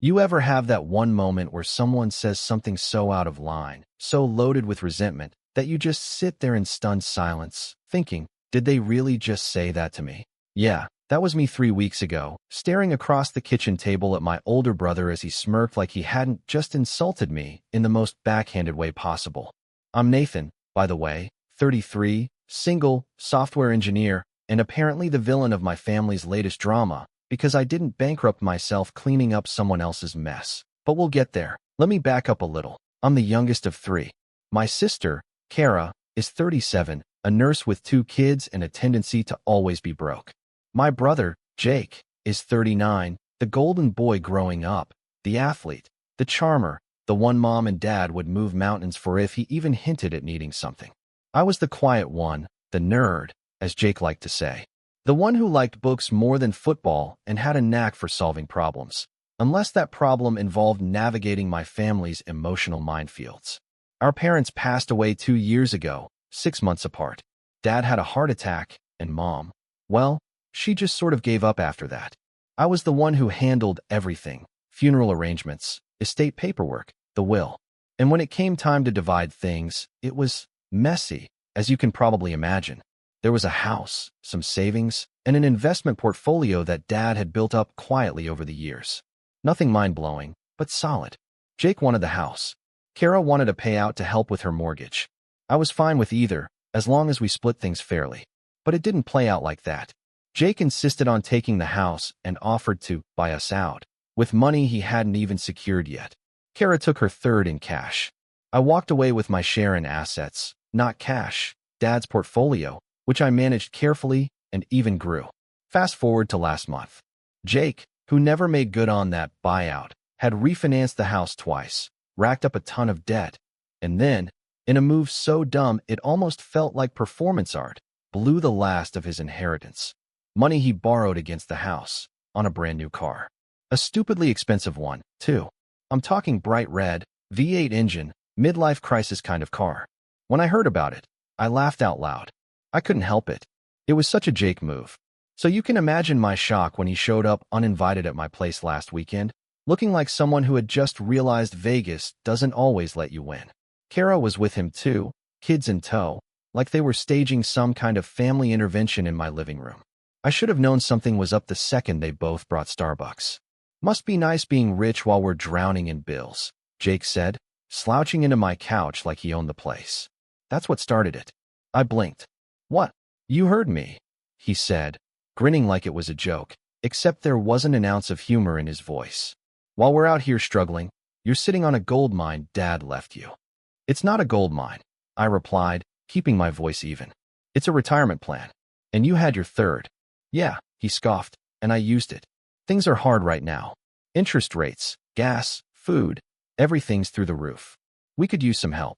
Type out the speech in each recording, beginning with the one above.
You ever have that one moment where someone says something so out of line, so loaded with resentment, that you just sit there in stunned silence, thinking, did they really just say that to me? Yeah, that was me 3 weeks ago, staring across the kitchen table at my older brother as he smirked like he hadn't just insulted me in the most backhanded way possible. I'm Nathan, by the way, 33, single, software engineer, and apparently the villain of my family's latest drama, because I didn't bankrupt myself cleaning up someone else's mess. But we'll get there. Let me back up a little. I'm the youngest of three. My sister, Kara, is 37, a nurse with 2 kids and a tendency to always be broke. My brother, Jake, is 39, the golden boy growing up, the athlete, the charmer, the one mom and dad would move mountains for if he even hinted at needing something. I was the quiet one, the nerd, as Jake liked to say. The one who liked books more than football and had a knack for solving problems, unless that problem involved navigating my family's emotional minefields. Our parents passed away 2 years ago, 6 months apart. Dad had a heart attack, and Mom, well, she just sort of gave up after that. I was the one who handled everything: funeral arrangements, estate paperwork, the will. And when it came time to divide things, it was messy, as you can probably imagine. There was a house, some savings, and an investment portfolio that Dad had built up quietly over the years. Nothing mind-blowing, but solid. Jake wanted the house. Kara wanted a payout to help with her mortgage. I was fine with either, as long as we split things fairly. But it didn't play out like that. Jake insisted on taking the house and offered to buy us out, with money he hadn't even secured yet. Kara took her third in cash. I walked away with my share in assets, not cash, Dad's portfolio, which I managed carefully and even grew. Fast forward to last month. Jake, who never made good on that buyout, had refinanced the house twice, racked up a ton of debt, and then, in a move so dumb it almost felt like performance art, blew the last of his inheritance. Money he borrowed against the house, on a brand new car. A stupidly expensive one, too. I'm talking bright red, V8 engine, midlife crisis kind of car. When I heard about it, I laughed out loud. I couldn't help it. It was such a Jake move. So you can imagine my shock when he showed up uninvited at my place last weekend, looking like someone who had just realized Vegas doesn't always let you win. Kara was with him too, kids in tow, like they were staging some kind of family intervention in my living room. I should have known something was up the second they both brought Starbucks. Must be nice being rich while we're drowning in bills, Jake said, slouching into my couch like he owned the place. That's what started it. I blinked. What? You heard me, he said, grinning like it was a joke, except there wasn't an ounce of humor in his voice. While we're out here struggling, you're sitting on a gold mine Dad left you. It's not a gold mine, I replied, keeping my voice even. It's a retirement plan. And you had your third. Yeah, he scoffed, and I used it. Things are hard right now. Interest rates, gas, food, everything's through the roof. We could use some help.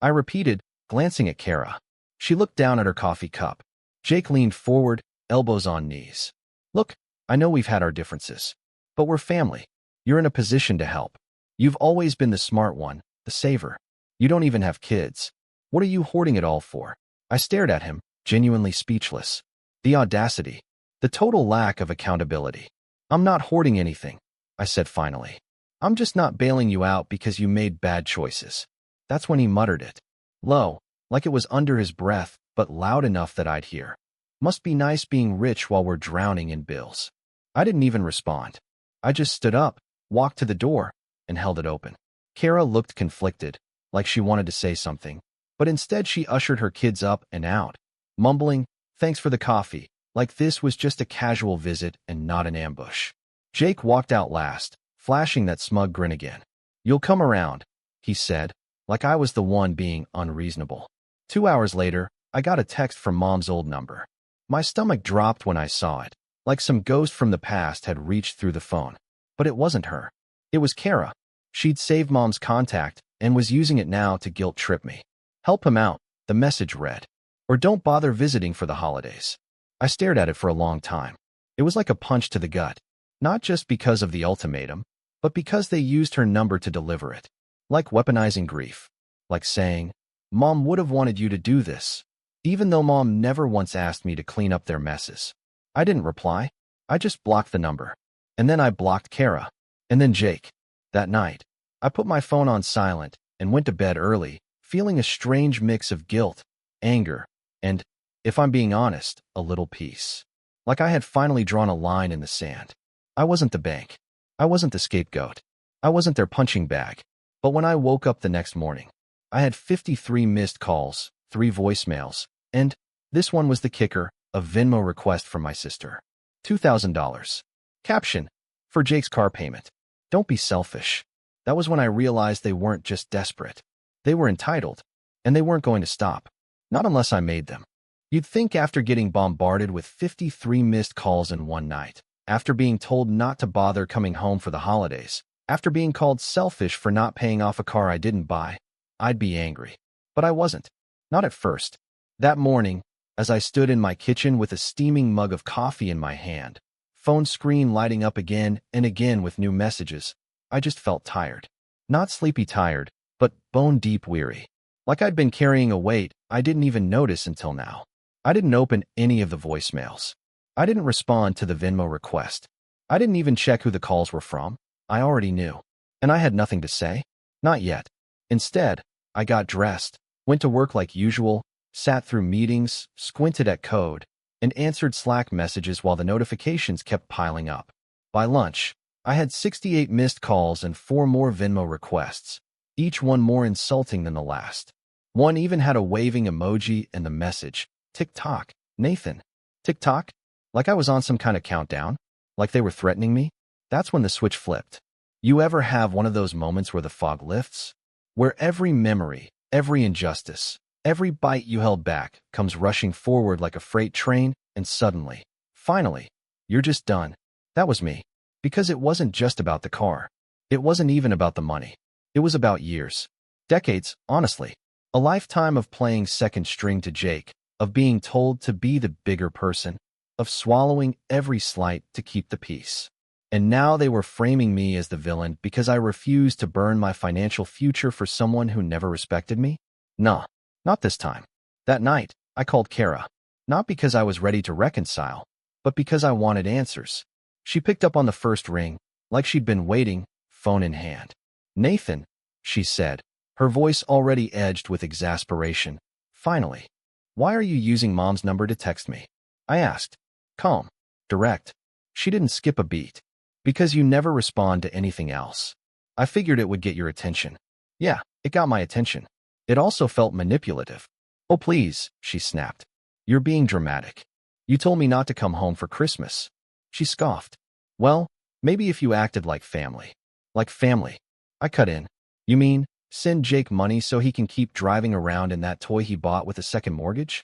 I repeated, glancing at Kara. She looked down at her coffee cup. Jake leaned forward, elbows on knees. Look, I know we've had our differences, but we're family. You're in a position to help. You've always been the smart one, the saver. You don't even have kids. What are you hoarding it all for? I stared at him, genuinely speechless. The audacity. The total lack of accountability. I'm not hoarding anything, I said finally. I'm just not bailing you out because you made bad choices. That's when he muttered it. Low, like it was under his breath, but loud enough that I'd hear. Must be nice being rich while we're drowning in bills. I didn't even respond. I just stood up, walked to the door, and held it open. Kara looked conflicted, like she wanted to say something, but instead she ushered her kids up and out, mumbling, thanks for the coffee, like this was just a casual visit and not an ambush. Jake walked out last, flashing that smug grin again. You'll come around, he said, like I was the one being unreasonable. 2 hours later, I got a text from Mom's old number. My stomach dropped when I saw it, like some ghost from the past had reached through the phone. But it wasn't her. It was Kara. She'd saved Mom's contact and was using it now to guilt-trip me. Help him out, the message read. Or don't bother visiting for the holidays. I stared at it for a long time. It was like a punch to the gut. Not just because of the ultimatum, but because they used her number to deliver it. Like weaponizing grief. Like saying, Mom would have wanted you to do this, even though Mom never once asked me to clean up their messes. I didn't reply. I just blocked the number. And then I blocked Kara. And then Jake. That night, I put my phone on silent and went to bed early, feeling a strange mix of guilt, anger, and, if I'm being honest, a little peace. Like I had finally drawn a line in the sand. I wasn't the bank. I wasn't the scapegoat. I wasn't their punching bag. But when I woke up the next morning, I had 53 missed calls, 3 voicemails, and, this one was the kicker, a Venmo request from my sister. $2,000. Caption: for Jake's car payment. Don't be selfish. That was when I realized they weren't just desperate. They were entitled, and they weren't going to stop. Not unless I made them. You'd think after getting bombarded with 53 missed calls in one night, after being told not to bother coming home for the holidays, after being called selfish for not paying off a car I didn't buy, I'd be angry. But I wasn't. Not at first. That morning, as I stood in my kitchen with a steaming mug of coffee in my hand, phone screen lighting up again and again with new messages, I just felt tired. Not sleepy tired, but bone-deep weary. Like I'd been carrying a weight I didn't even notice until now. I didn't open any of the voicemails. I didn't respond to the Venmo request. I didn't even check who the calls were from. I already knew. And I had nothing to say. Not yet. Instead, I got dressed, went to work like usual, sat through meetings, squinted at code, and answered Slack messages while the notifications kept piling up. By lunch, I had 68 missed calls and 4 more Venmo requests, each one more insulting than the last. One even had a waving emoji and the message, "TikTok, Nathan." TikTok? Like I was on some kind of countdown? Like they were threatening me? That's when the switch flipped. You ever have one of those moments where the fog lifts? Where every memory, every injustice, every bite you held back comes rushing forward like a freight train, and suddenly, finally, you're just done. That was me. Because it wasn't just about the car. It wasn't even about the money. It was about years. Decades, honestly. A lifetime of playing second string to Jake, of being told to be the bigger person, of swallowing every slight to keep the peace. And now they were framing me as the villain because I refused to burn my financial future for someone who never respected me? Nah, not this time. That night, I called Kara. Not because I was ready to reconcile, but because I wanted answers. She picked up on the first ring, like she'd been waiting, phone in hand. "Nathan," she said, her voice already edged with exasperation. "Finally. Why are you using Mom's number to text me?" I asked. Calm. Direct. She didn't skip a beat. "Because you never respond to anything else. I figured it would get your attention." Yeah, it got my attention. It also felt manipulative. "Oh please," she snapped. "You're being dramatic. You told me not to come home for Christmas." She scoffed. "Well, maybe if you acted like family." Like family. I cut in. "You mean, send Jake money so he can keep driving around in that toy he bought with a second mortgage?"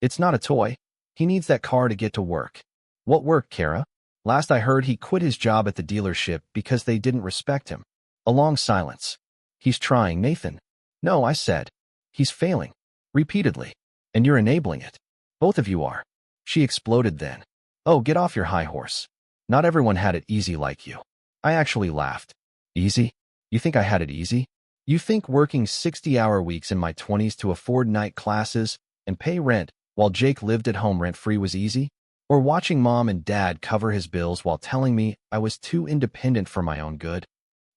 "It's not a toy. He needs that car to get to work." "What work, Kara?" "Last I heard he quit his job at the dealership because they didn't respect him." A long silence. "He's trying, Nathan." "No," I said. "He's failing. Repeatedly. And you're enabling it. Both of you are." She exploded then. "Oh, get off your high horse. Not everyone had it easy like you." I actually laughed. "Easy? You think I had it easy? You think working 60-hour weeks in my 20s to afford night classes and pay rent while Jake lived at home rent-free was easy? Or watching Mom and Dad cover his bills while telling me I was too independent for my own good?"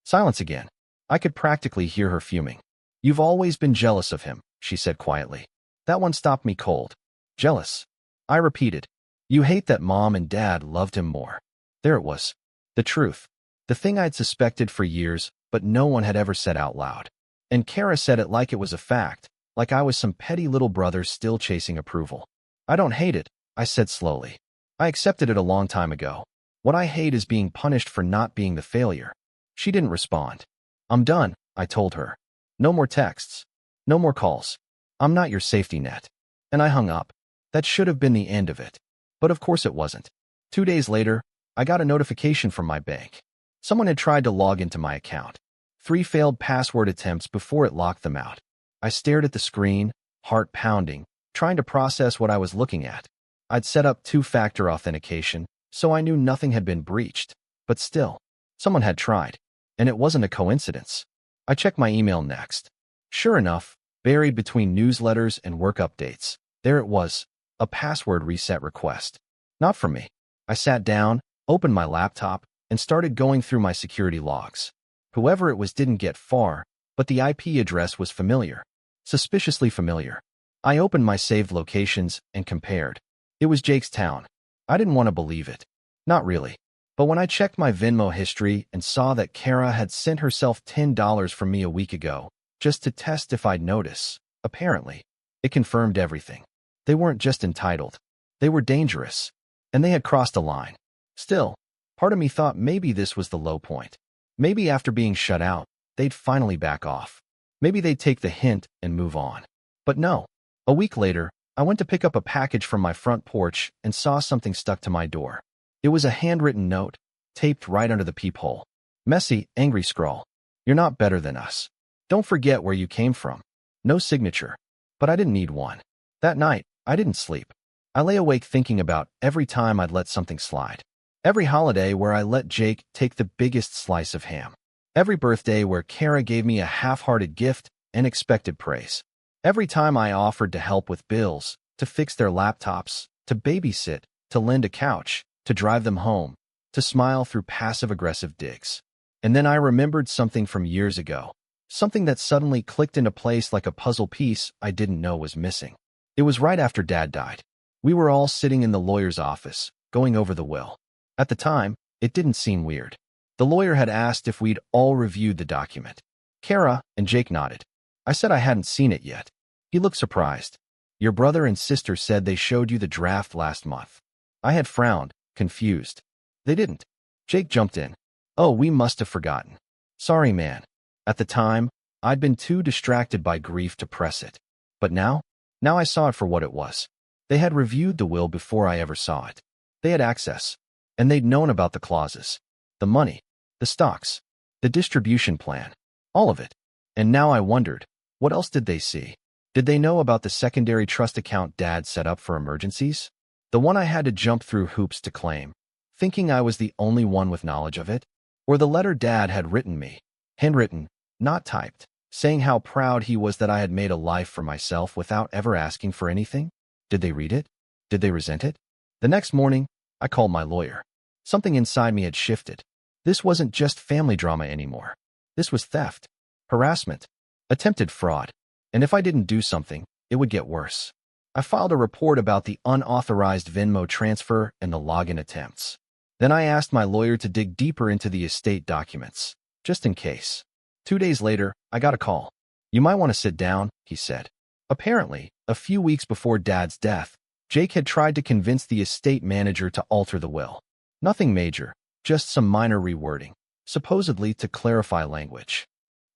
Silence again. I could practically hear her fuming. "You've always been jealous of him," she said quietly. That one stopped me cold. "Jealous?" I repeated. "You hate that Mom and Dad loved him more." There it was. The truth. The thing I'd suspected for years, but no one had ever said out loud. And Kara said it like it was a fact, like I was some petty little brother still chasing approval. "I don't hate it," I said slowly. "I accepted it a long time ago. What I hate is being punished for not being the failure." She didn't respond. "I'm done," I told her. "No more texts. No more calls. I'm not your safety net." And I hung up. That should have been the end of it. But of course it wasn't. 2 days later, I got a notification from my bank. Someone had tried to log into my account. 3 failed password attempts before it locked them out. I stared at the screen, heart pounding, trying to process what I was looking at. I'd set up 2-factor authentication, so I knew nothing had been breached. But still, someone had tried. And it wasn't a coincidence. I checked my email next. Sure enough, buried between newsletters and work updates, there it was, a password reset request. Not from me. I sat down, opened my laptop, and started going through my security logs. Whoever it was didn't get far, but the IP address was familiar. Suspiciously familiar. I opened my saved locations and compared. It was Jake's town. I didn't want to believe it. Not really. But when I checked my Venmo history and saw that Kara had sent herself $10 from me a week ago, just to test if I'd notice, apparently, it confirmed everything. They weren't just entitled. They were dangerous. And they had crossed a line. Still, part of me thought maybe this was the low point. Maybe after being shut out, they'd finally back off. Maybe they'd take the hint and move on. But no. A week later, I went to pick up a package from my front porch and saw something stuck to my door. It was a handwritten note, taped right under the peephole. Messy, angry scrawl. You're not better than us. Don't forget where you came from. No signature. But I didn't need one. That night, I didn't sleep. I lay awake thinking about every time I'd let something slide. Every holiday where I let Jake take the biggest slice of ham. Every birthday where Kara gave me a half-hearted gift and expected praise. Every time I offered to help with bills, to fix their laptops, to babysit, to lend a couch, to drive them home, to smile through passive-aggressive digs. And then I remembered something from years ago. Something that suddenly clicked into place like a puzzle piece I didn't know was missing. It was right after Dad died. We were all sitting in the lawyer's office, going over the will. At the time, it didn't seem weird. The lawyer had asked if we'd all reviewed the document. Kara and Jake nodded. I said I hadn't seen it yet. He looked surprised. Your brother and sister said they showed you the draft last month. I had frowned, confused. They didn't. Jake jumped in. Oh, we must have forgotten. Sorry, man. At the time, I'd been too distracted by grief to press it. But now I saw it for what it was. They had reviewed the will before I ever saw it. They had access. And they'd known about the clauses. The money. The stocks. The distribution plan. All of it. And now I wondered, what else did they see? Did they know about the secondary trust account Dad set up for emergencies? The one I had to jump through hoops to claim, thinking I was the only one with knowledge of it? Or the letter Dad had written me, handwritten, not typed, saying how proud he was that I had made a life for myself without ever asking for anything? Did they read it? Did they resent it? The next morning, I called my lawyer. Something inside me had shifted. This wasn't just family drama anymore. This was theft, harassment, attempted fraud. And if I didn't do something, it would get worse. I filed a report about the unauthorized Venmo transfer and the login attempts. Then I asked my lawyer to dig deeper into the estate documents, just in case. 2 days later, I got a call. You might want to sit down, he said. Apparently, a few weeks before Dad's death, Jake had tried to convince the estate manager to alter the will. Nothing major, just some minor rewording, supposedly to clarify language.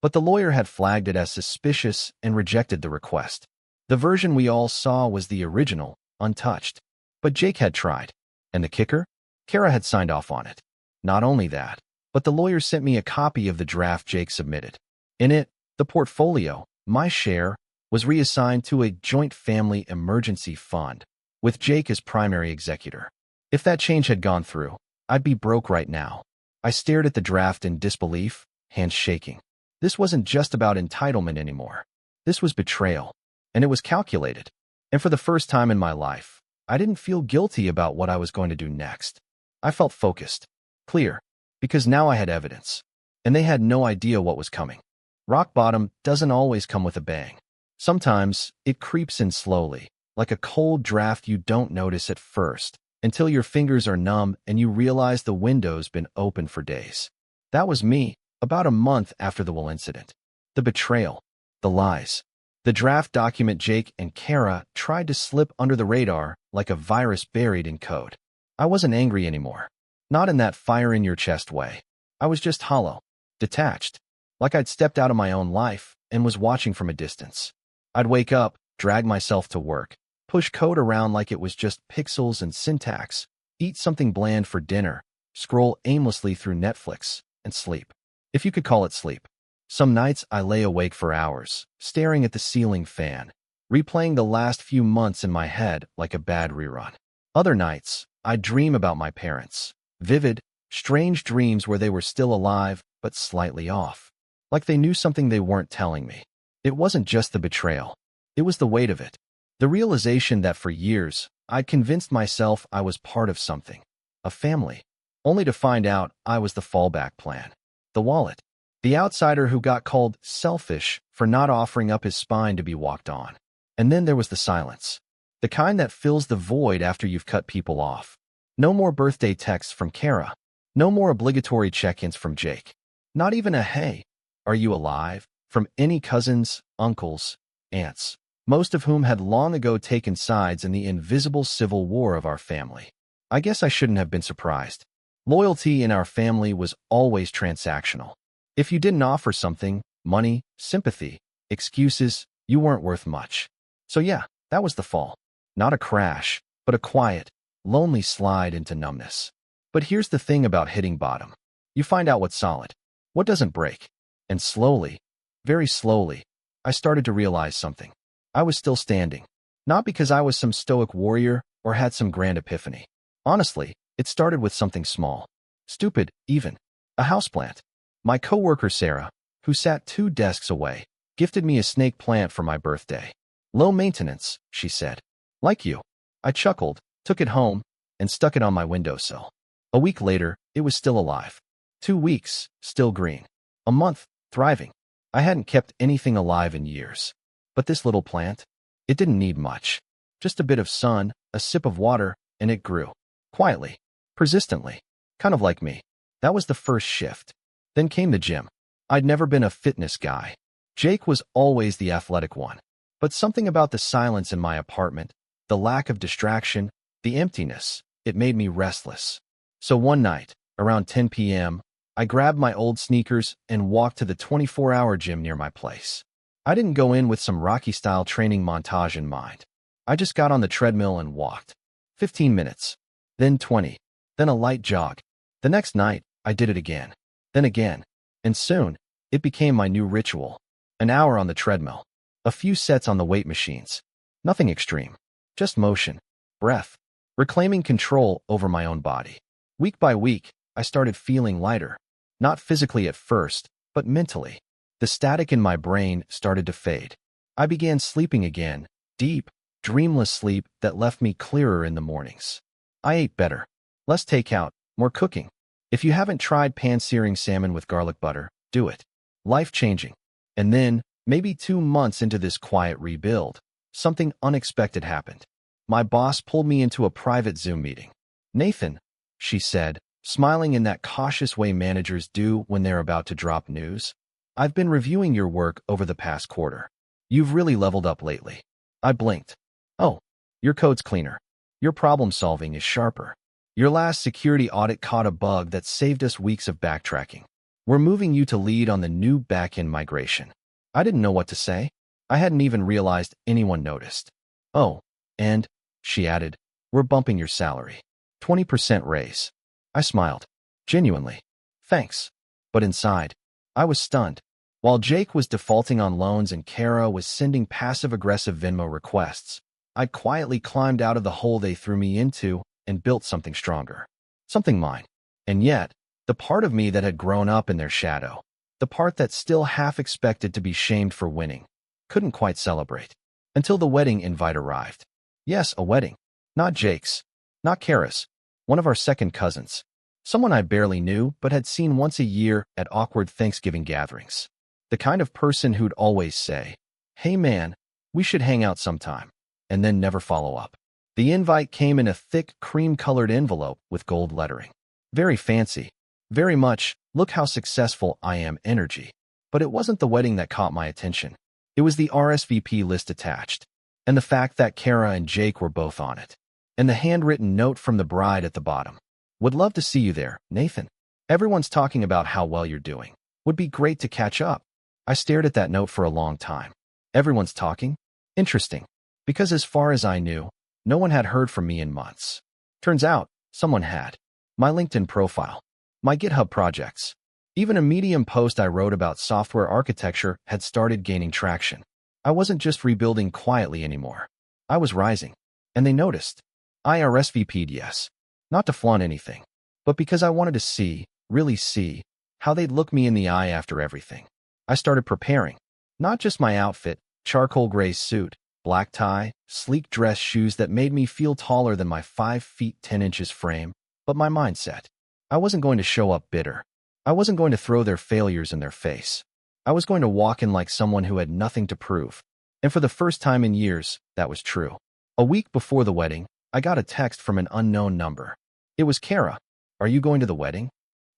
But the lawyer had flagged it as suspicious and rejected the request. The version we all saw was the original, untouched. But Jake had tried. And the kicker? Kara had signed off on it. Not only that, but the lawyer sent me a copy of the draft Jake submitted. In it, the portfolio, my share, was reassigned to a joint family emergency fund, with Jake as primary executor. If that change had gone through, I'd be broke right now. I stared at the draft in disbelief, hands shaking. This wasn't just about entitlement anymore. This was betrayal. And it was calculated. And for the first time in my life, I didn't feel guilty about what I was going to do next. I felt focused, clear, because now I had evidence. And they had no idea what was coming. Rock bottom doesn't always come with a bang. Sometimes it creeps in slowly, like a cold draft you don't notice at first, until your fingers are numb and you realize the window's been open for days. That was me, about a month after the will incident. The betrayal, the lies. The draft document Jake and Kara tried to slip under the radar like a virus buried in code. I wasn't angry anymore. Not in that fire-in-your-chest way. I was just hollow, detached, like I'd stepped out of my own life and was watching from a distance. I'd wake up, drag myself to work, push code around like it was just pixels and syntax, eat something bland for dinner, scroll aimlessly through Netflix, and sleep. If you could call it sleep. Some nights I lay awake for hours, staring at the ceiling fan, replaying the last few months in my head like a bad rerun. Other nights, I'd dream about my parents. Vivid, strange dreams where they were still alive, but slightly off. Like they knew something they weren't telling me. It wasn't just the betrayal. It was the weight of it. The realization that for years, I'd convinced myself I was part of something. A family. only to find out I was the fallback plan. The wallet. The outsider who got called selfish for not offering up his spine to be walked on. And then there was the silence. The kind that fills the void after you've cut people off. No more birthday texts from Kara. No more obligatory check-ins from Jake. Not even a "Hey, are you alive?" from any cousins, uncles, aunts, most of whom had long ago taken sides in the invisible civil war of our family. I guess I shouldn't have been surprised. Loyalty in our family was always transactional. If you didn't offer something, money, sympathy, excuses, you weren't worth much. So yeah, that was the fall. Not a crash, but a quiet, lonely slide into numbness. But here's the thing about hitting bottom. You find out what's solid, what doesn't break. And slowly, very slowly, I started to realize something. I was still standing. Not because I was some stoic warrior or had some grand epiphany. Honestly, it started with something small. Stupid, even. A houseplant. My coworker Sarah, who sat 2 desks away, gifted me a snake plant for my birthday. Low maintenance, she said. Like you. I chuckled, took it home, and stuck it on my windowsill. A week later, it was still alive. 2 weeks, still green. A month, thriving. I hadn't kept anything alive in years. But this little plant? It didn't need much. Just a bit of sun, a sip of water, and it grew. Quietly. Persistently. Kind of like me. That was the first shift. Then came the gym. I'd never been a fitness guy. Jake was always the athletic one. But something about the silence in my apartment, the lack of distraction, the emptiness, it made me restless. So one night, around 10 p.m., I grabbed my old sneakers and walked to the 24-hour gym near my place. I didn't go in with some Rocky-style training montage in mind. I just got on the treadmill and walked. 15 minutes. Then 20. Then a light jog. The next night, I did it again. Then again. And soon, it became my new ritual. An hour on the treadmill. A few sets on the weight machines. Nothing extreme. Just motion. Breath. Reclaiming control over my own body. Week by week, I started feeling lighter. Not physically at first, but mentally. The static in my brain started to fade. I began sleeping again, deep, dreamless sleep that left me clearer in the mornings. I ate better. Less takeout, more cooking. If you haven't tried pan-searing salmon with garlic butter, do it. Life-changing. And then, maybe 2 months into this quiet rebuild, something unexpected happened. My boss pulled me into a private Zoom meeting. "Nathan," she said, smiling in that cautious way managers do when they're about to drop news, "I've been reviewing your work over the past quarter. You've really leveled up lately." I blinked. "Oh, your code's cleaner. Your problem-solving is sharper. Your last security audit caught a bug that saved us weeks of backtracking. We're moving you to lead on the new back-end migration." I didn't know what to say. I hadn't even realized anyone noticed. "Oh, and," she added, "we're bumping your salary. 20% raise." I smiled. Genuinely. "Thanks." But inside, I was stunned. While Jake was defaulting on loans and Kara was sending passive-aggressive Venmo requests, I'd quietly climbed out of the hole they threw me into and built something stronger. Something mine. And yet, the part of me that had grown up in their shadow, the part that still half expected to be shamed for winning, couldn't quite celebrate. Until the wedding invite arrived. Yes, a wedding. Not Jake's. Not Kara's. One of our second cousins. Someone I barely knew but had seen once a year at awkward Thanksgiving gatherings. The kind of person who'd always say, "Hey man, we should hang out sometime," and then never follow up. The invite came in a thick, cream-colored envelope with gold lettering. Very fancy. Very much, "Look how successful I am" energy. But it wasn't the wedding that caught my attention. It was the RSVP list attached, and the fact that Kara and Jake were both on it. And the handwritten note from the bride at the bottom. "Would love to see you there, Nathan. Everyone's talking about how well you're doing. Would be great to catch up." I stared at that note for a long time. Everyone's talking? Interesting. Because as far as I knew, no one had heard from me in months. Turns out, someone had. My LinkedIn profile. My GitHub projects. Even a Medium post I wrote about software architecture had started gaining traction. I wasn't just rebuilding quietly anymore. I was rising. And they noticed. I RSVP'd yes. Not to flaunt anything, but because I wanted to see, really see, how they'd look me in the eye after everything. I started preparing. Not just my outfit, charcoal gray suit, black tie, sleek dress shoes that made me feel taller than my 5 feet 10 inches frame, but my mindset. I wasn't going to show up bitter. I wasn't going to throw their failures in their face. I was going to walk in like someone who had nothing to prove. And for the first time in years, that was true. A week before the wedding, I got a text from an unknown number. It was Kara. Are you going to the wedding?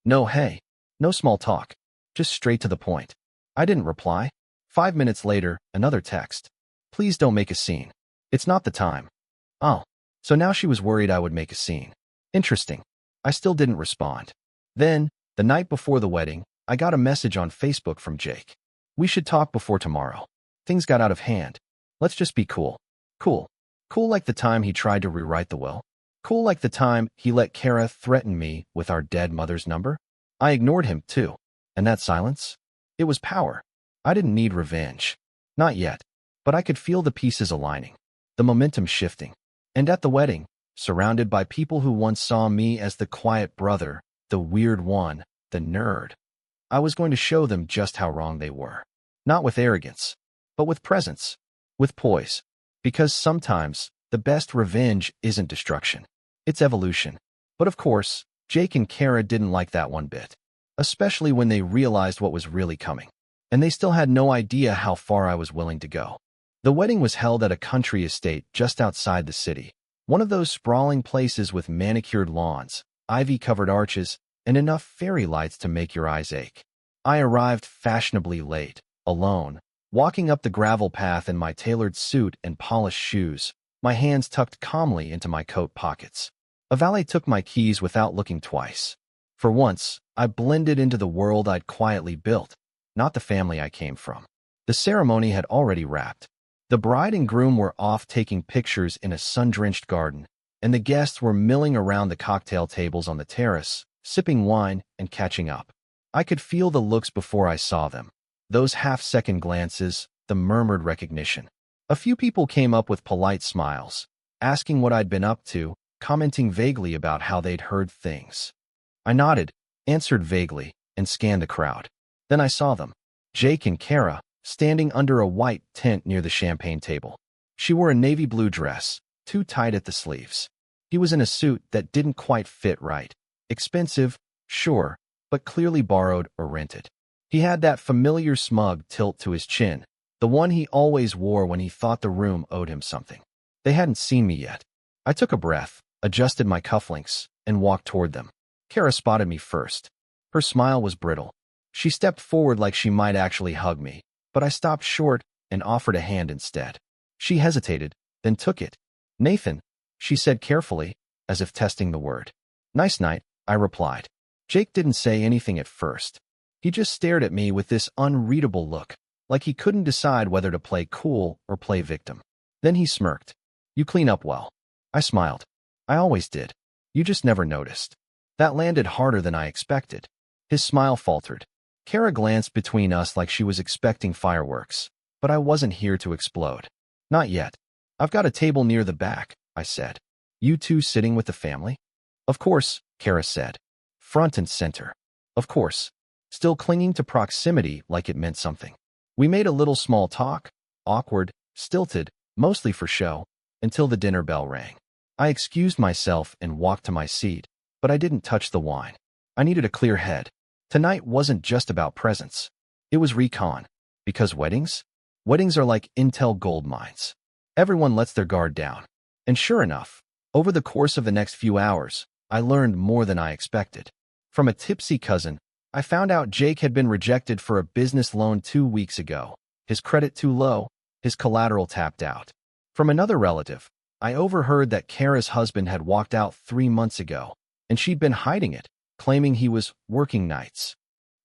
No, hey. No small talk. Just straight to the point. I didn't reply. 5 minutes later, another text. Please don't make a scene. It's not the time. Oh. So now she was worried I would make a scene. Interesting. I still didn't respond. Then, the night before the wedding, I got a message on Facebook from Jake. We should talk before tomorrow. Things got out of hand. Let's just be cool. Cool. Cool like the time he tried to rewrite the will. Cool like the time he let Kara threaten me with our dead mother's number. I ignored him, too. And that silence? It was power. I didn't need revenge. Not yet. But I could feel the pieces aligning. The momentum shifting. And at the wedding, surrounded by people who once saw me as the quiet brother, the weird one, the nerd, I was going to show them just how wrong they were. Not with arrogance, but with presence, with poise. Because sometimes, the best revenge isn't destruction. It's evolution. But of course, Jake and Kara didn't like that one bit. Especially when they realized what was really coming. And they still had no idea how far I was willing to go. The wedding was held at a country estate just outside the city. One of those sprawling places with manicured lawns, ivy-covered arches, and enough fairy lights to make your eyes ache. I arrived fashionably late, alone, walking up the gravel path in my tailored suit and polished shoes, my hands tucked calmly into my coat pockets. A valet took my keys without looking twice. For once, I blended into the world I'd quietly built, not the family I came from. The ceremony had already wrapped. The bride and groom were off taking pictures in a sun-drenched garden, and the guests were milling around the cocktail tables on the terrace, sipping wine and catching up. I could feel the looks before I saw them. Those half-second glances, the murmured recognition. A few people came up with polite smiles, asking what I'd been up to, commenting vaguely about how they'd heard things. I nodded, answered vaguely, and scanned the crowd. Then I saw them. Jake and Kara, standing under a white tent near the champagne table. She wore a navy blue dress, too tight at the sleeves. He was in a suit that didn't quite fit right. Expensive, sure, but clearly borrowed or rented. He had that familiar smug tilt to his chin, the one he always wore when he thought the room owed him something. They hadn't seen me yet. I took a breath, adjusted my cufflinks, and walked toward them. Kara spotted me first. Her smile was brittle. She stepped forward like she might actually hug me, but I stopped short and offered a hand instead. She hesitated, then took it. Nathan, she said carefully, as if testing the word. Nice night, I replied. Jake didn't say anything at first. He just stared at me with this unreadable look, like he couldn't decide whether to play cool or play victim. Then he smirked. You clean up well. I smiled. I always did. You just never noticed. That landed harder than I expected. His smile faltered. Kara glanced between us like she was expecting fireworks, but I wasn't here to explode. Not yet. I've got a table near the back, I said. You two sitting with the family? Of course, Kara said. Front and center. Of course. Still clinging to proximity like it meant something. We made a little small talk, awkward, stilted, mostly for show, until the dinner bell rang. I excused myself and walked to my seat, but I didn't touch the wine. I needed a clear head. Tonight wasn't just about presents. It was recon. Because weddings? Weddings are like intel gold mines. Everyone lets their guard down. And sure enough, over the course of the next few hours, I learned more than I expected. From a tipsy cousin, I found out Jake had been rejected for a business loan 2 weeks ago, his credit too low, his collateral tapped out. From another relative, I overheard that Kara's husband had walked out 3 months ago, and she'd been hiding it, claiming he was working nights.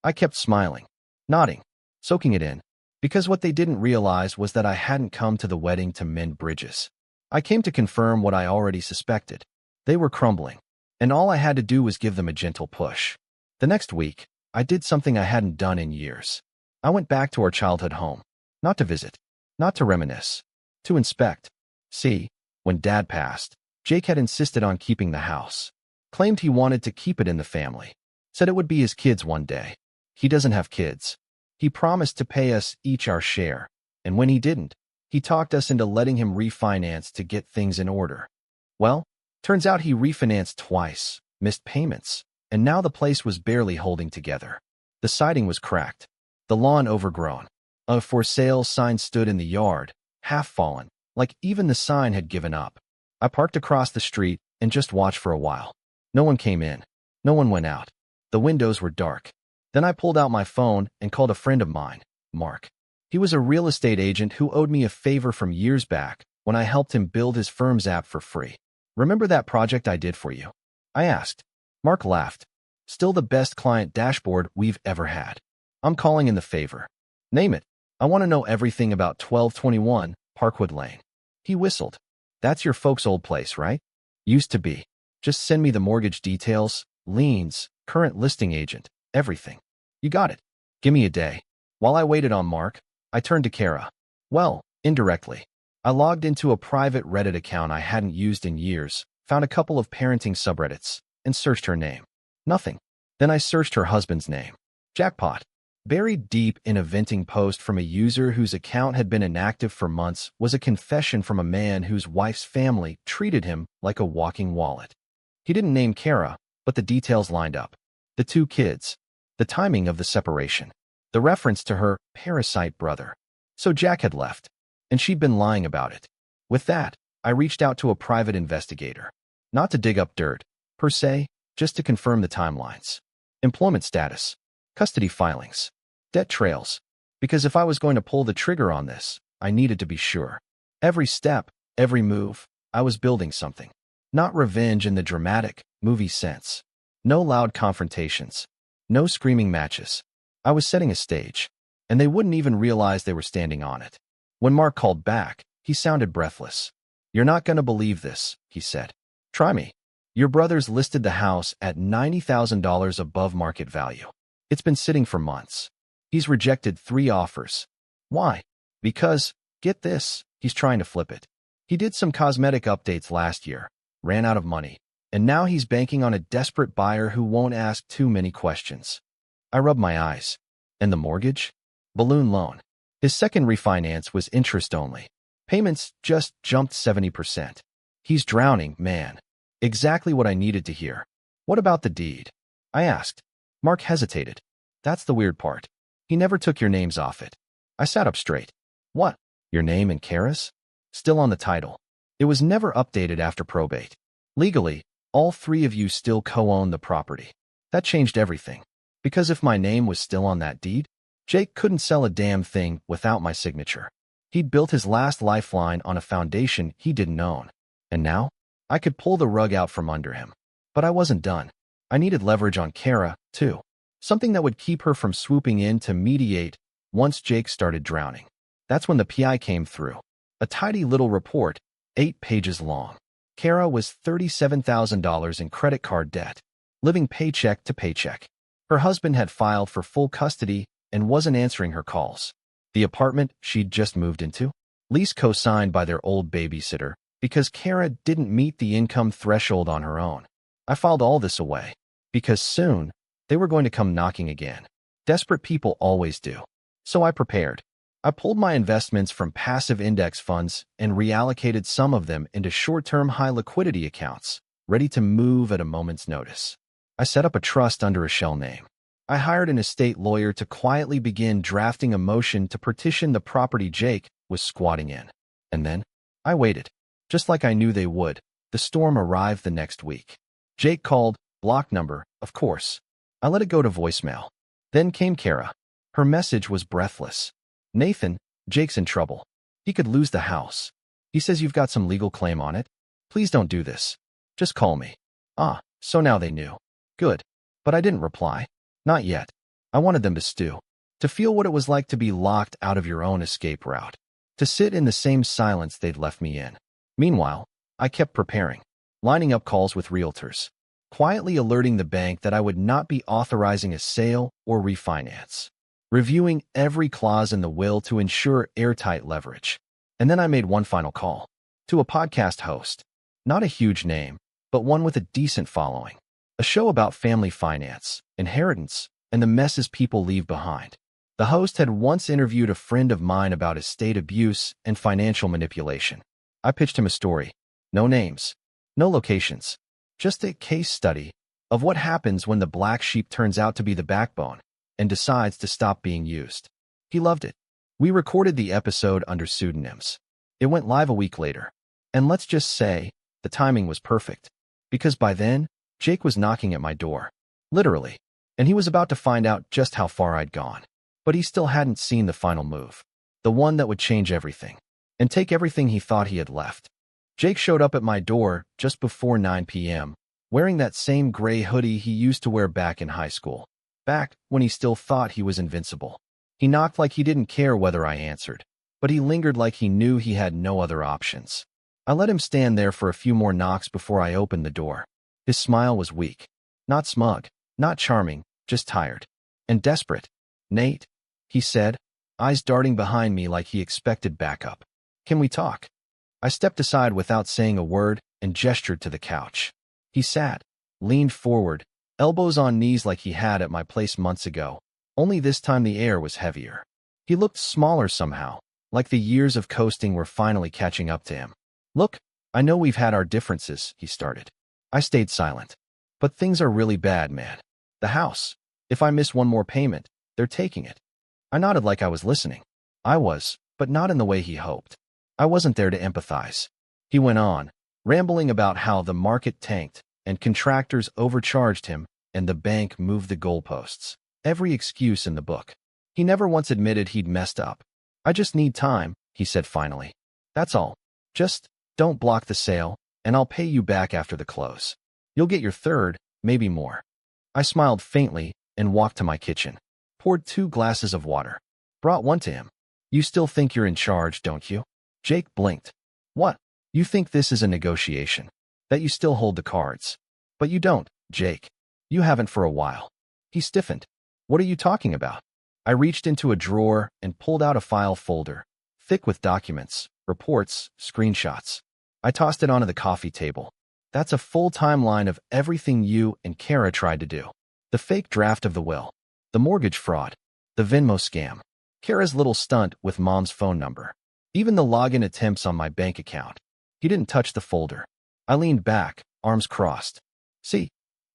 I kept smiling, nodding, soaking it in, because what they didn't realize was that I hadn't come to the wedding to mend bridges. I came to confirm what I already suspected. They were crumbling, and all I had to do was give them a gentle push. The next week, I did something I hadn't done in years. I went back to our childhood home, not to visit, not to reminisce, to inspect. See, when Dad passed, Jake had insisted on keeping the house. Claimed he wanted to keep it in the family. Said it would be his kids one day. He doesn't have kids. He promised to pay us each our share, and when he didn't, he talked us into letting him refinance to get things in order. Well, turns out he refinanced twice, missed payments. and now the place was barely holding together. The siding was cracked, the lawn overgrown. A for sale sign stood in the yard, half fallen, like even the sign had given up. I parked across the street and just watched for a while. No one came in. No one went out. The windows were dark. Then I pulled out my phone and called a friend of mine, Mark. He was a real estate agent who owed me a favor from years back when I helped him build his firm's app for free. Remember that project I did for you? I asked. Mark laughed. Still the best client dashboard we've ever had. I'm calling in the favor. Name it. I want to know everything about 1221 Parkwood Lane. He whistled. That's your folks' old place, right? Used to be. Just send me the mortgage details, liens, current listing agent, everything. You got it. Give me a day. While I waited on Mark, I turned to Kara. Well, indirectly. I logged into a private Reddit account I hadn't used in years, found a couple of parenting subreddits, and searched her name. Nothing. Then I searched her husband's name. Jackpot. Buried deep in a venting post from a user whose account had been inactive for months was a confession from a man whose wife's family treated him like a walking wallet. He didn't name Kara, but the details lined up. The 2 kids. The timing of the separation. The reference to her parasite brother. So Jack had left, and she'd been lying about it. With that, I reached out to a private investigator. Not to dig up dirt, per se, just to confirm the timelines. Employment status. Custody filings. Debt trails. Because if I was going to pull the trigger on this, I needed to be sure. Every step, every move, I was building something. Not revenge in the dramatic, movie sense. No loud confrontations. No screaming matches. I was setting a stage, and they wouldn't even realize they were standing on it. When Mark called back, he sounded breathless. You're not going to believe this, he said. Try me. Your brother's listed the house at $90,000 above market value. It's been sitting for months. He's rejected 3 offers. Why? Because, get this, he's trying to flip it. He did some cosmetic updates last year, ran out of money, and now he's banking on a desperate buyer who won't ask too many questions. I rubbed my eyes. And the mortgage? Balloon loan. His second refinance was interest only. Payments just jumped 70%. He's drowning, man. Exactly what I needed to hear. What about the deed? I asked. Mark hesitated. That's the weird part. He never took your names off it. I sat up straight. What? Your name and Kara's? Still on the title. It was never updated after probate. Legally, all 3 of you still co-own the property. That changed everything. Because if my name was still on that deed, Jake couldn't sell a damn thing without my signature. He'd built his last lifeline on a foundation he didn't own. And now, I could pull the rug out from under him. But I wasn't done. I needed leverage on Kara, too. Something that would keep her from swooping in to mediate once Jake started drowning. That's when the PI came through. A tidy little report, 8 pages long. Kara was $37,000 in credit card debt, living paycheck to paycheck. Her husband had filed for full custody and wasn't answering her calls. The apartment she'd just moved into? Lease co-signed by their old babysitter because Kara didn't meet the income threshold on her own. I filed all this away because soon they were going to come knocking again. Desperate people always do. So I prepared. I pulled my investments from passive index funds and reallocated some of them into short-term high-liquidity accounts, ready to move at a moment's notice. I set up a trust under a shell name. I hired an estate lawyer to quietly begin drafting a motion to partition the property Jake was squatting in. And then, I waited. Just like I knew they would, the storm arrived the next week. Jake called, block number, of course. I let it go to voicemail. Then came Kara. Her message was breathless. Nathan, Jake's in trouble. He could lose the house. He says you've got some legal claim on it. Please don't do this. Just call me. Ah, so now they knew. Good. But I didn't reply. Not yet. I wanted them to stew. To feel what it was like to be locked out of your own escape route. To sit in the same silence they'd left me in. Meanwhile, I kept preparing. Lining up calls with realtors. Quietly alerting the bank that I would not be authorizing a sale or refinance. Reviewing every clause in the will to ensure airtight leverage. And then I made one final call. To a podcast host. Not a huge name, but one with a decent following. A show about family finance, inheritance, and the messes people leave behind. The host had once interviewed a friend of mine about estate abuse and financial manipulation. I pitched him a story. No names. No locations. Just a case study. of what happens when the black sheep turns out to be the backbone and decides to stop being used. He loved it. We recorded the episode under pseudonyms. It went live a week later. And let's just say, the timing was perfect. Because by then, Jake was knocking at my door. Literally. And he was about to find out just how far I'd gone. But he still hadn't seen the final move. The one that would change everything. And take everything he thought he had left. Jake showed up at my door just before 9 p.m., wearing that same gray hoodie he used to wear back in high school. Back when he still thought he was invincible. He knocked like he didn't care whether I answered. But he lingered like he knew he had no other options. I let him stand there for a few more knocks before I opened the door. His smile was weak. Not smug. Not charming. Just tired. And desperate. "Nate," he said, eyes darting behind me like he expected backup. "Can we talk?" I stepped aside without saying a word and gestured to the couch. He sat, leaned forward, elbows on knees like he had at my place months ago, only this time the air was heavier. He looked smaller somehow, like the years of coasting were finally catching up to him. "Look, I know we've had our differences," he started. I stayed silent. "But things are really bad, man. The house. If I miss one more payment, they're taking it." I nodded like I was listening. I was, but not in the way he hoped. I wasn't there to empathize. He went on, rambling about how the market tanked and contractors overcharged him and the bank moved the goalposts. Every excuse in the book. He never once admitted he'd messed up. "I just need time," he said finally. "That's all. Just don't block the sale, and I'll pay you back after the close. You'll get your third, maybe more." I smiled faintly and walked to my kitchen. Poured 2 glasses of water. Brought one to him. "You still think you're in charge, don't you?" Jake blinked. "What? You think this is a negotiation? That you still hold the cards? But you don't, Jake. You haven't for a while." He stiffened. "What are you talking about?" I reached into a drawer and pulled out a file folder, thick with documents, reports, screenshots. I tossed it onto the coffee table. "That's a full timeline of everything you and Kara tried to do. The fake draft of the will. The mortgage fraud. The Venmo scam. Kara's little stunt with Mom's phone number. Even the login attempts on my bank account." He didn't touch the folder. I leaned back, arms crossed. "See,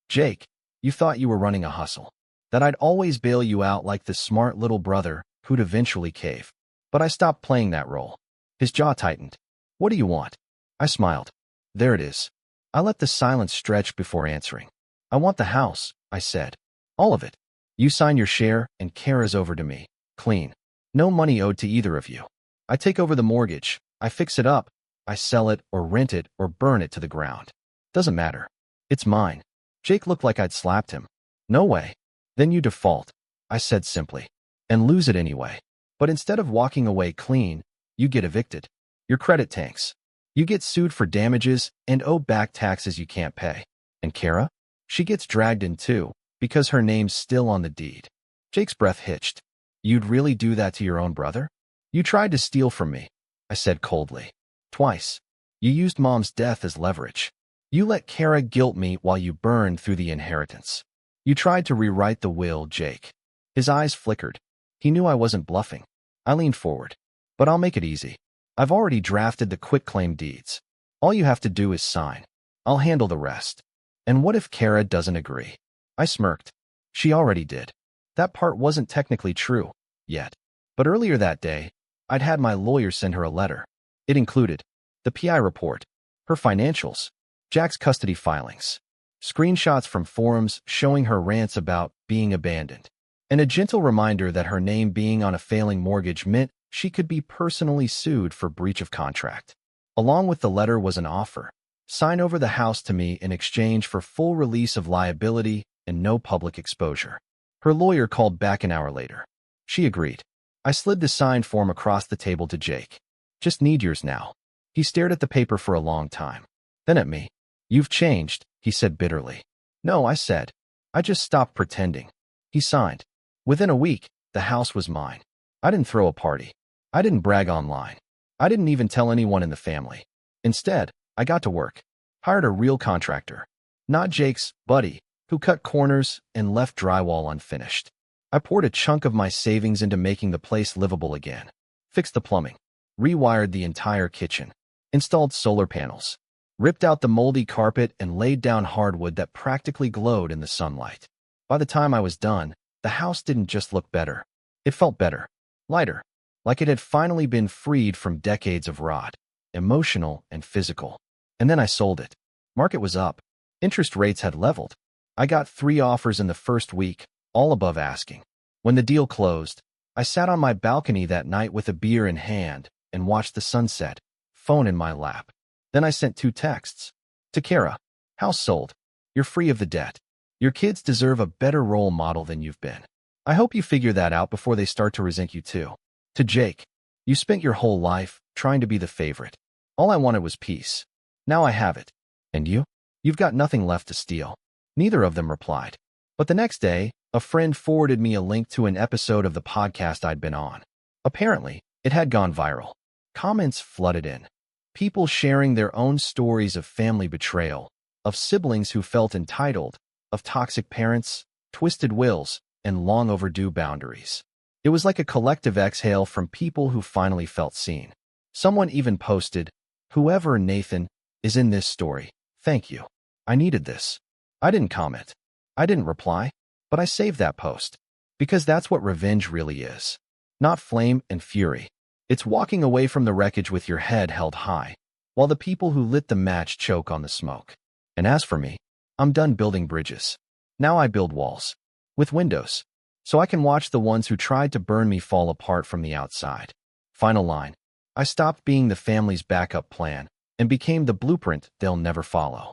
Jake, you thought you were running a hustle. That I'd always bail you out like the smart little brother who'd eventually cave. But I stopped playing that role." His jaw tightened. "What do you want?" I smiled. "There it is." I let the silence stretch before answering. "I want the house," I said. "All of it. You sign your share and Kara's over to me. Clean. No money owed to either of you. I take over the mortgage. I fix it up. I sell it or rent it or burn it to the ground. Doesn't matter. It's mine." Jake looked like I'd slapped him. "No way. Then you default," I said simply. "And lose it anyway. But instead of walking away clean, you get evicted. Your credit tanks. You get sued for damages and owe back taxes you can't pay. And Kara? She gets dragged in too, because her name's still on the deed." Jake's breath hitched. "You'd really do that to your own brother?" "You tried to steal from me," I said coldly. "Twice. You used Mom's death as leverage. You let Kara guilt me while you burned through the inheritance. You tried to rewrite the will, Jake." His eyes flickered. He knew I wasn't bluffing. I leaned forward. "But I'll make it easy. I've already drafted the quitclaim deeds. All you have to do is sign. I'll handle the rest." "And what if Kara doesn't agree?" I smirked. "She already did." That part wasn't technically true, yet. But earlier that day, I'd had my lawyer send her a letter. It included the PI report, her financials, Jack's custody filings, screenshots from forums showing her rants about being abandoned, and a gentle reminder that her name being on a failing mortgage meant she could be personally sued for breach of contract. Along with the letter was an offer. Sign over the house to me in exchange for full release of liability and no public exposure. Her lawyer called back an hour later. She agreed. I slid the signed form across the table to Jake. "Just need yours now." He stared at the paper for a long time. Then at me. "You've changed," he said bitterly. "No," I said. "I just stopped pretending." He signed. Within a week, the house was mine. I didn't throw a party. I didn't brag online. I didn't even tell anyone in the family. Instead, I got to work. Hired a real contractor. Not Jake's buddy, who cut corners and left drywall unfinished. I poured a chunk of my savings into making the place livable again. Fixed the plumbing. Rewired the entire kitchen. Installed solar panels. ripped out the moldy carpet and laid down hardwood that practically glowed in the sunlight. By the time I was done, the house didn't just look better. It felt better, lighter, like it had finally been freed from decades of rot, emotional and physical. And then I sold it. Market was up. Interest rates had leveled. I got 3 offers in the first week, all above asking. When the deal closed, I sat on my balcony that night with a beer in hand and watched the sunset, phone in my lap. Then I sent 2 texts. To Kara, house sold. You're free of the debt. Your kids deserve a better role model than you've been. I hope you figure that out before they start to resent you too. To Jake, you spent your whole life trying to be the favorite. All I wanted was peace. Now I have it. And you? You've got nothing left to steal. Neither of them replied. But the next day, a friend forwarded me a link to an episode of the podcast I'd been on. Apparently, it had gone viral. Comments flooded in. People sharing their own stories of family betrayal, of siblings who felt entitled, of toxic parents, twisted wills, and long overdue boundaries. It was like a collective exhale from people who finally felt seen. Someone even posted, "Whoever Nathan is in this story, thank you. I needed this." I didn't comment. I didn't reply, but I saved that post. Because that's what revenge really is. Not flame and fury. It's walking away from the wreckage with your head held high, while the people who lit the match choke on the smoke. And as for me, I'm done building bridges. Now I build walls. With windows. So I can watch the ones who tried to burn me fall apart from the outside. Final line. I stopped being the family's backup plan and became the blueprint they'll never follow.